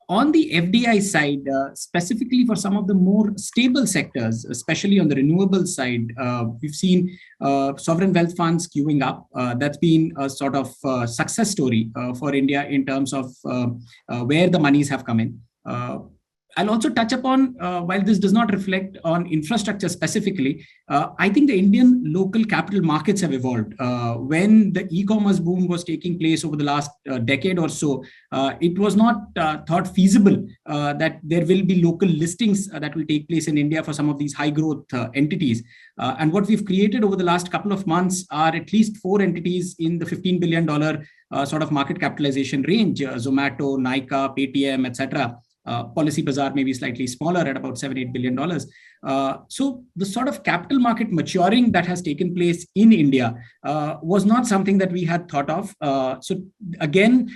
On the FDI side, specifically for some of the more stable sectors, especially on the renewable side, we've seen sovereign wealth funds queuing up. That's been a sort of success story for India in terms of where the monies have come in. I'll also touch upon, while this does not reflect on infrastructure specifically, I think the Indian local capital markets have evolved. When the e-commerce boom was taking place over the last decade or so, it was not thought feasible that there will be local listings that will take place in India for some of these high growth entities. And what we've created over the last couple of months are at least 4 entities in the $15 billion sort of market capitalization range, Zomato, Nykaa, Paytm, etc. Policy Bazaar may be slightly smaller at about $7-8 billion. So the sort of capital market maturing that has taken place in India was not something that we had thought of. So again,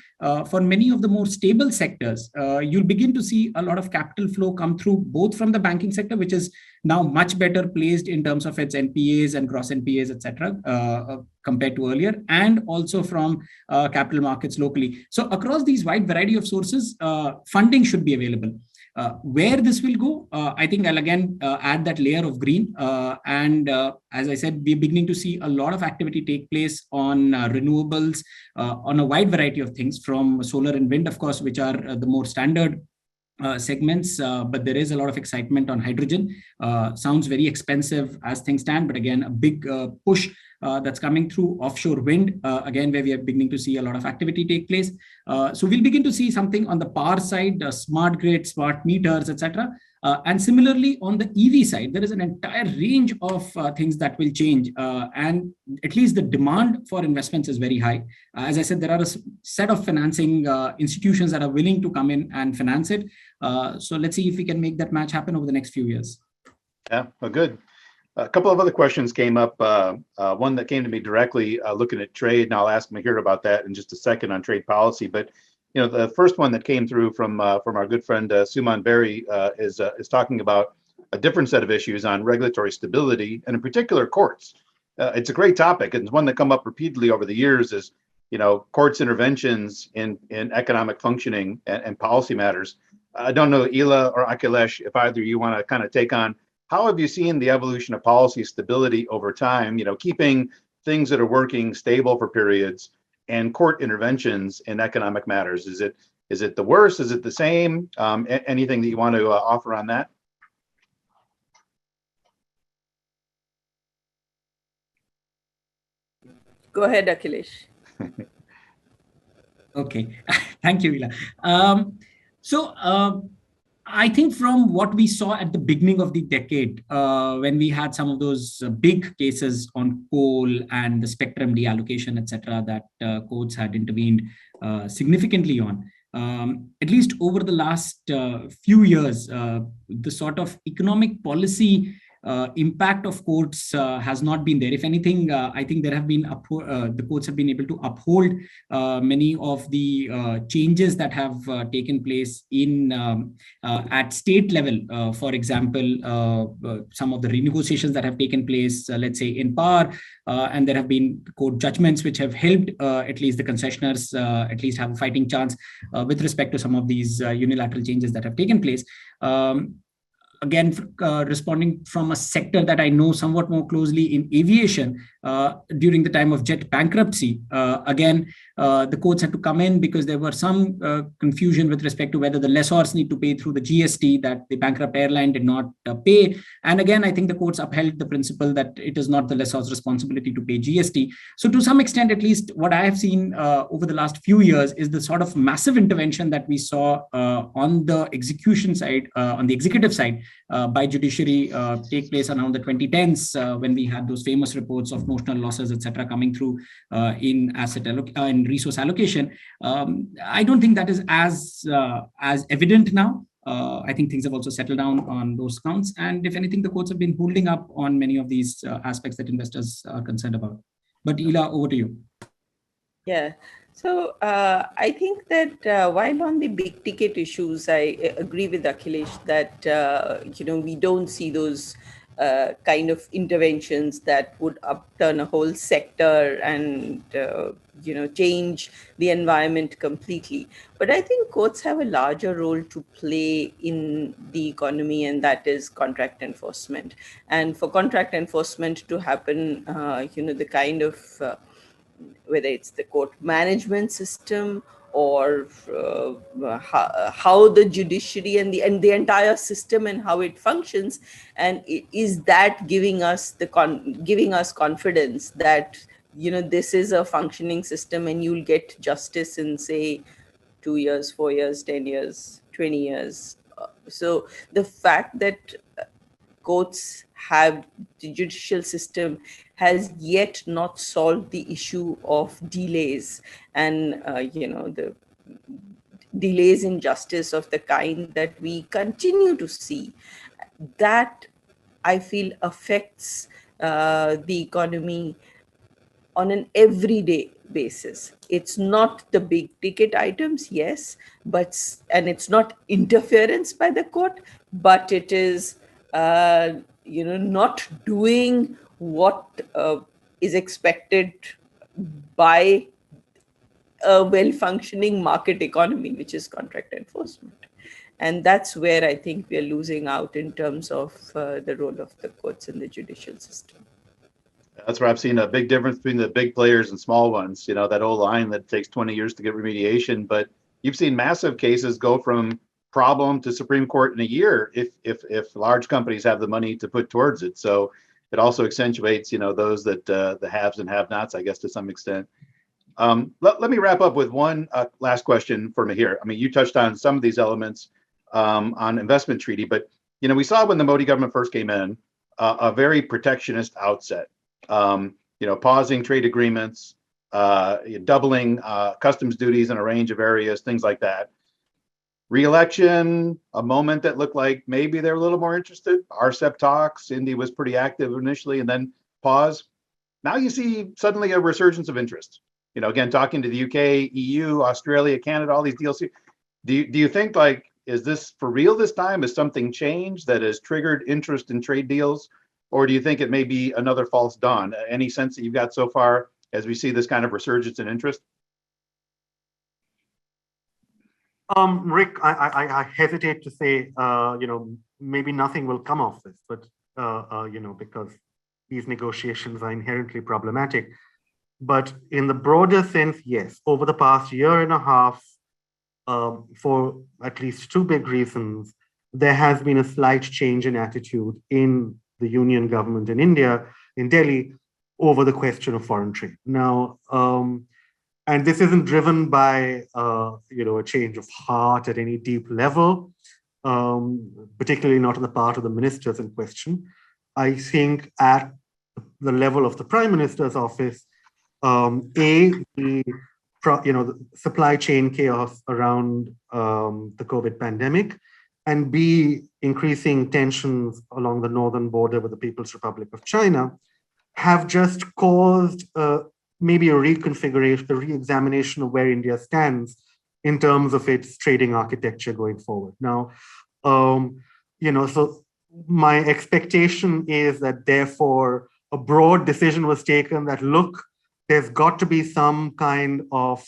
for many of the more stable sectors, you'll begin to see a lot of capital flow come through, both from the banking sector, which is now much better placed in terms of its NPAs and gross NPAs, etc., compared to earlier, and also from capital markets locally. So across these wide variety of sources, funding should be available. Where this will go, I think I'll again add that layer of green. And as I said, we're beginning to see a lot of activity take place on renewables, on a wide variety of things, from solar and wind, of course, which are the more standard segments, but there is a lot of excitement on hydrogen. Sounds very expensive as things stand, but again, a big push that's coming through. Offshore wind, again, where we are beginning to see a lot of activity take place. So we'll begin to see something on the power side, smart grid, smart meters, etc. And similarly, on the EV side, there is an entire range of things that will change. And at least the demand for investments is very high. As I said, there are a set of financing institutions that are willing to come in and finance it. So let's see if we can make that match happen over the next few years. Yeah, well, good. A couple of other questions came up. One that came to me directly looking at trade, and I'll ask Mihir about that in just a second on trade policy. But the first one that came through from our good friend Suman Berry is talking about a different set of issues on regulatory stability, and in particular courts. It's a great topic, and it's one that come up repeatedly over the years. Is courts' interventions in economic functioning and policy matters. I don't know, Ila or Akhilesh, if either of you want to kind of take on. How have you seen the evolution of policy stability over time, keeping things that are working stable for periods and court interventions in economic matters? Is it the worst? Is it the same? Anything that you want to offer on that? Go ahead, Akhilesh. Okay, thank you, Ila. I think from what we saw at the beginning of the decade, when we had some of those big cases on coal and the spectrum deallocation, etc., that courts had intervened significantly on, at least over the last few years, the sort of economic policy impact of courts has not been there. If anything, I think there have been the courts have been able to uphold many of the changes that have taken place in at state level. For example, some of the renegotiations that have taken place, let's say in power, and there have been court judgments which have helped at least the concessionaires at least have a fighting chance with respect to some of these unilateral changes that have taken place. Again, responding from a sector that I know somewhat more closely in aviation, during the time of jet bankruptcy, again, the courts had to come in because there were some confusion with respect to whether the lessors need to pay through the GST that the bankrupt airline did not pay. And again, I think the courts upheld the principle that it is not the lessor's responsibility to pay GST. So to some extent, at least what I have seen over the last few years is the sort of massive intervention that we saw on the execution side, on the executive side, by judiciary take place around the 2010s when we had those famous reports of notional losses, etc., coming through in resource allocation. I don't think that is as evident now. I think things have also settled down on those counts, and if anything, the courts have been holding up on many of these aspects that investors are concerned about. But Ila, over to you. Yeah. So I think that while on the big ticket issues, I agree with Akhilesh that we don't see those kind of interventions that would upturn a whole sector and change the environment completely. But I think courts have a larger role to play in the economy, and that is contract enforcement. And for contract enforcement to happen, the kind of whether it's the court management system or how the judiciary and the entire system and how it functions, and is that giving us confidence that this is a functioning system and you'll get justice in, say, 2 years, 4 years, 10 years, 20 years. So the fact that courts have the judicial system has yet not solved the issue of delays and the delays in justice of the kind that we continue to see, that I feel affects the economy on an everyday basis. It's not the big ticket items, yes, and it's not interference by the court, but it is not doing what is expected by a well-functioning market economy, which is contract enforcement. And that's where I think we are losing out in terms of the role of the courts in the judicial system. That's where I've seen a big difference between the big players and small ones. That old line that takes 20 years to get remediation, but you've seen massive cases go from problem to Supreme Court in a year if large companies have the money to put towards it. So it also accentuates, those that the haves and have-nots, I guess, to some extent. Let me wrap up with one last question for Mihir. I mean, you touched on some of these elements on investment treaty, but we saw when the Modi government first came in a very protectionist outset. Pausing trade agreements, doubling customs duties in a range of areas, things like that. Re-election, a moment that looked like maybe they're a little more interested. RCEP talks, India was pretty active initially, and then pause. Now you see suddenly a resurgence of interest. Again, talking to the UK, EU, Australia, Canada, all these deals. Do you think, is this for real this time? Has something changed that has triggered interest in trade deals? Or do you think it may be another false dawn? Any sense that you've got so far as we see this kind of resurgence in interest? Rick, I hesitate to say, maybe nothing will come of this, but, because these negotiations are inherently problematic. But in the broader sense, yes, over the past year and a half, for at least two big reasons, there has been a slight change in attitude in the union government in India, in Delhi, over the question of foreign trade. Now, and this isn't driven by, a change of heart at any deep level, particularly not on the part of the ministers in question. I think at the level of the Prime Minister's office, the supply chain chaos around the COVID pandemic, and B, increasing tensions along the northern border with the People's Republic of China, have just caused maybe a reconfiguration, a re-examination of where India stands in terms of its trading architecture going forward. Now, so my expectation is that therefore a broad decision was taken that, look, there's got to be some kind of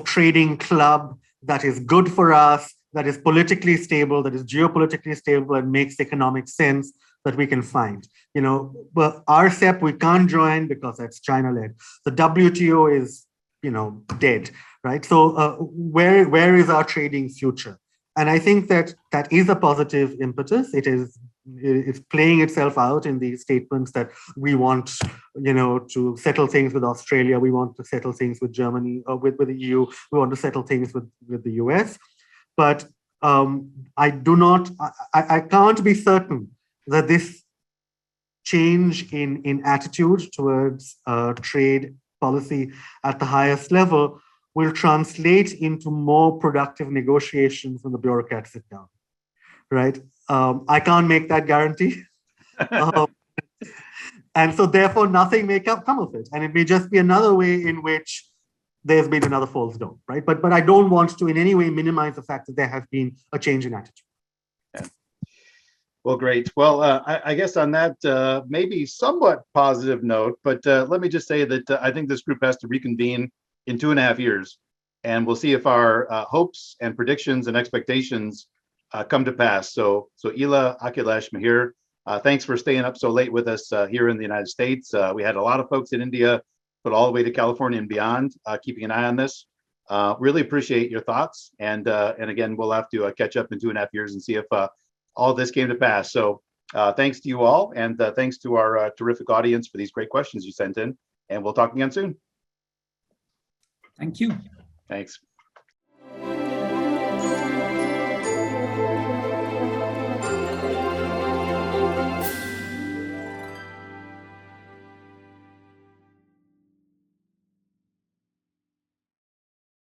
trading club that is good for us, that is politically stable, that is geopolitically stable, and makes economic sense that we can find. But RCEP we can't join because that's China-led. The WTO is, dead, right? So where is our trading future? And I think that is a positive impetus. It's playing itself out in these statements that we want, to settle things with Australia. We want to settle things with Germany, or with the EU. We want to settle things with the US. But I can't be certain that this change in attitude towards trade policy at the highest level will translate into more productive negotiations when the bureaucrats sit down, right? I can't make that guarantee. And so therefore nothing may come of it. And it may just be another way in which there's been another false dawn, right? But I don't want to in any way minimize the fact that there has been a change in attitude. Yeah. Well, great. Well, I guess on that maybe somewhat positive note, but let me just say that I think this group has to reconvene in 2.5 years, and we'll see if our hopes and predictions and expectations come to pass. So Ila, Akhilesh, Mihir, thanks for staying up so late with us here in the United States. We had a lot of folks in India, but all the way to California and beyond, keeping an eye on this. Really appreciate your thoughts. And again, we'll have to catch up in 2.5 years and see if all this came to pass. So thanks to you all. And thanks to our terrific audience for these great questions you sent in. And we'll talk again soon. Thank you. Thanks.